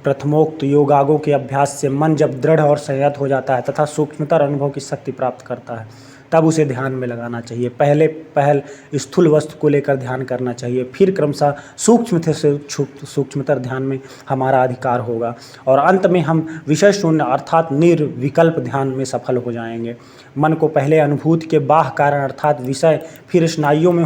प्रथमोक्त योगागों के अभ्यास से मन जब दृढ़ और संयत हो जाता है तथा सूक्ष्मतर अनुभव की शक्ति प्राप्त करता है, तब उसे ध्यान में लगाना चाहिए। पहल स्थूल वस्तु को लेकर ध्यान करना चाहिए, फिर क्रमशः सूक्ष्म से सूक्ष्मतर ध्यान में हमारा अधिकार होगा और अंत में हम विषय शून्य अर्थात निर्विकल्प ध्यान में सफल हो जाएंगे। मन को पहले अनुभूति के बाह्य कारण अर्थात विषय, फिर स्नायुओं में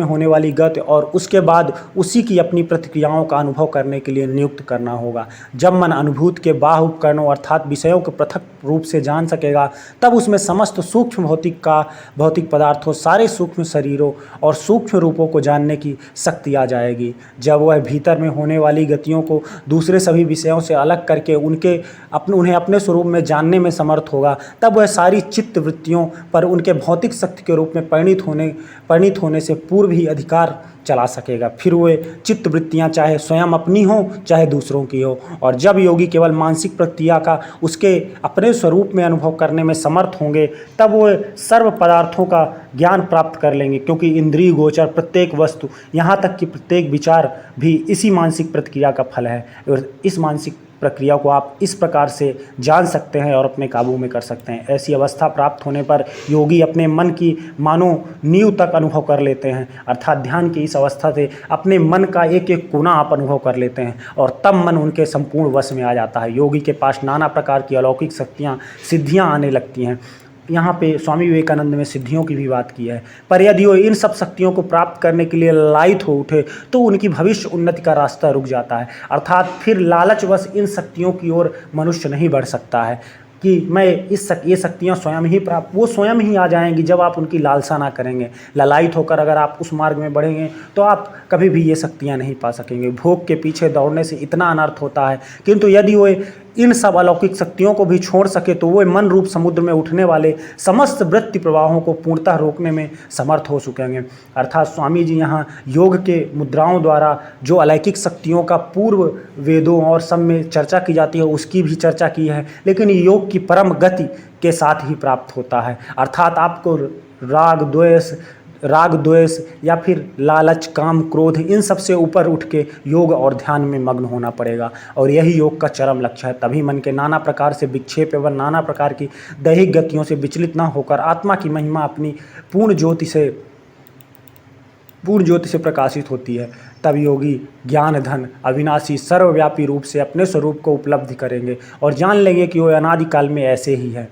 होने वाली गति और उसके बाद उसी की अपनी प्रतिक्रियाओं का अनुभव करने के लिए नियुक्त करना होगा। जब मन अनुभूति के बाह्य उपकरणों अर्थात विषयों को पृथक रूप से जान सकेगा, तब उसमें समस्त सूक्ष्म भौतिक पदार्थों, सारे सूक्ष्म शरीरों और सूक्ष्म रूपों को जानने की शक्ति आ जाएगी। जब वह भीतर में होने वाली गतियों को दूसरे सभी विषयों से अलग करके उन्हें अपने स्वरूप में जानने में समर्थ होगा, तब वह सारी चित्त वृत्तियों पर उनके भौतिक शक्ति के रूप में परिणित होने से पूर्व ही अधिकार चला सकेगा। फिर वे चित्त वृत्तियाँ चाहे स्वयं अपनी हो चाहे दूसरों की हो, और जब योगी केवल मानसिक प्रक्रिया का उसके अपने स्वरूप में अनुभव करने में समर्थ होंगे, तब वे सर्व पदार्थों का ज्ञान प्राप्त कर लेंगे, क्योंकि इंद्रिय गोचर प्रत्येक वस्तु, यहाँ तक कि प्रत्येक विचार भी इसी मानसिक प्रतिक्रिया का फल है। और इस मानसिक प्रक्रिया को आप इस प्रकार से जान सकते हैं और अपने काबू में कर सकते हैं। ऐसी अवस्था प्राप्त होने पर योगी अपने मन की मानो नींव तक अनुभव कर लेते हैं, अर्थात ध्यान की इस अवस्था से अपने मन का एक एक कोना आप अनुभव कर लेते हैं और तब मन उनके संपूर्ण वश में आ जाता है। योगी के पास नाना प्रकार की अलौकिक सिद्धियाँ आने लगती हैं। यहाँ पे स्वामी विवेकानंद ने सिद्धियों की भी बात की है, पर यदि वो इन सब शक्तियों को प्राप्त करने के लिए लालयित हो उठे तो उनकी भविष्य उन्नति का रास्ता रुक जाता है, अर्थात फिर लालचवश इन शक्तियों की ओर मनुष्य नहीं बढ़ सकता है कि मैं ये शक्तियाँ स्वयं ही प्राप्त, वो स्वयं ही आ जाएंगी जब आप उनकी लालसा ना करेंगे। लालायित होकर अगर आप उस मार्ग में बढ़ेंगे तो आप कभी भी ये शक्तियाँ नहीं पा सकेंगे। भोग के पीछे दौड़ने से इतना अनर्थ होता है, किंतु यदि वो इन सब अलौकिक शक्तियों को भी छोड़ सके तो वो मन रूप समुद्र में उठने वाले समस्त वृत्ति प्रवाहों को पूर्णतः रोकने में समर्थ हो सकेंगे। अर्थात स्वामी जी यहाँ योग के मुद्राओं द्वारा जो अलौकिक शक्तियों का पूर्व वेदों और सब में चर्चा की जाती है उसकी भी चर्चा की है, लेकिन योग की परम गति के साथ ही प्राप्त होता है। अर्थात आपको राग द्वेष या फिर लालच, काम, क्रोध, इन सब से ऊपर उठ के योग और ध्यान में मग्न होना पड़ेगा, और यही योग का चरम लक्ष्य है। तभी मन के नाना प्रकार से विक्षेप एवं नाना प्रकार की दैहिक गतियों से विचलित न होकर आत्मा की महिमा अपनी पूर्ण ज्योति से प्रकाशित होती है। तब योगी ज्ञान धन अविनाशी सर्वव्यापी रूप से अपने स्वरूप को उपलब्धि करेंगे और जान लेंगे कि वो अनादिकाल में ऐसे ही है।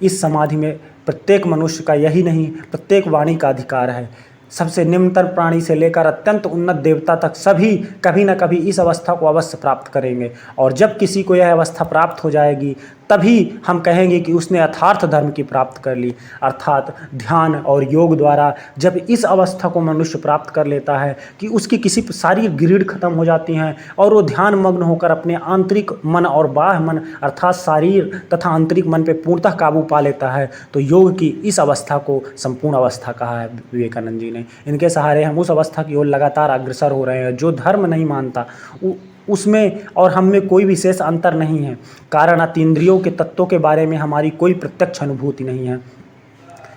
इस समाधि में प्रत्येक मनुष्य का, यही नहीं प्रत्येक वाणी का अधिकार है। सबसे निम्नतर प्राणी से लेकर अत्यंत उन्नत देवता तक सभी कभी न कभी इस अवस्था को अवश्य प्राप्त करेंगे, और जब किसी को यह अवस्था प्राप्त हो जाएगी तभी हम कहेंगे कि उसने यथार्थ धर्म की प्राप्त कर ली। अर्थात ध्यान और योग द्वारा जब इस अवस्था को मनुष्य प्राप्त कर लेता है कि उसकी किसी सारी गिरिड खत्म हो जाती हैं और वो ध्यान मग्न होकर अपने आंतरिक मन और बाह्य मन अर्थात शारीर तथा आंतरिक मन पे पूर्णतः काबू पा लेता है, तो योग की इस अवस्था को संपूर्ण अवस्था कहा है विवेकानंद जी ने। इनके सहारे हम उस अवस्था की ओर लगातार अग्रसर हो रहे हैं। जो धर्म नहीं मानता उसमें और हम में कोई विशेष अंतर नहीं है, कारण अतीन्द्रियों के तत्वों के बारे में हमारी कोई प्रत्यक्ष अनुभूति नहीं है।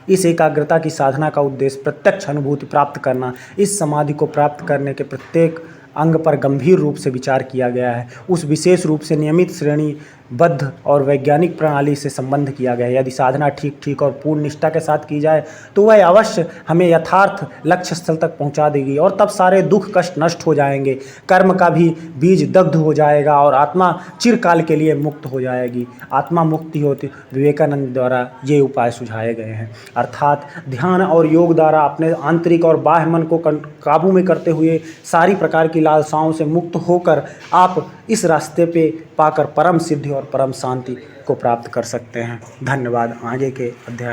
इस एकाग्रता की साधना का उद्देश्य प्रत्यक्ष अनुभूति प्राप्त करना, इस समाधि को प्राप्त करने के प्रत्येक अंग पर गंभीर रूप से विचार किया गया है। उस विशेष रूप से नियमित श्रेणीबद्ध और वैज्ञानिक प्रणाली से संबंध किया गया है। यदि साधना ठीक और पूर्ण निष्ठा के साथ की जाए तो वह अवश्य हमें यथार्थ लक्ष्य स्थल तक पहुंचा देगी, और तब सारे दुख कष्ट नष्ट हो जाएंगे, कर्म का भी बीज दग्ध हो जाएगा और आत्मा चिरकाल के लिए मुक्त हो जाएगी। आत्मा मुक्ति होती विवेकानंद द्वारा ये उपाय सुझाए गए हैं। अर्थात ध्यान और योग द्वारा अपने आंतरिक और बाह्य मन को काबू में करते हुए सारी प्रकार की लालसाओं से मुक्त होकर आप इस रास्ते पे पाकर परम सिद्धि और परम शांति को प्राप्त कर सकते हैं। धन्यवाद। आगे के अध्याय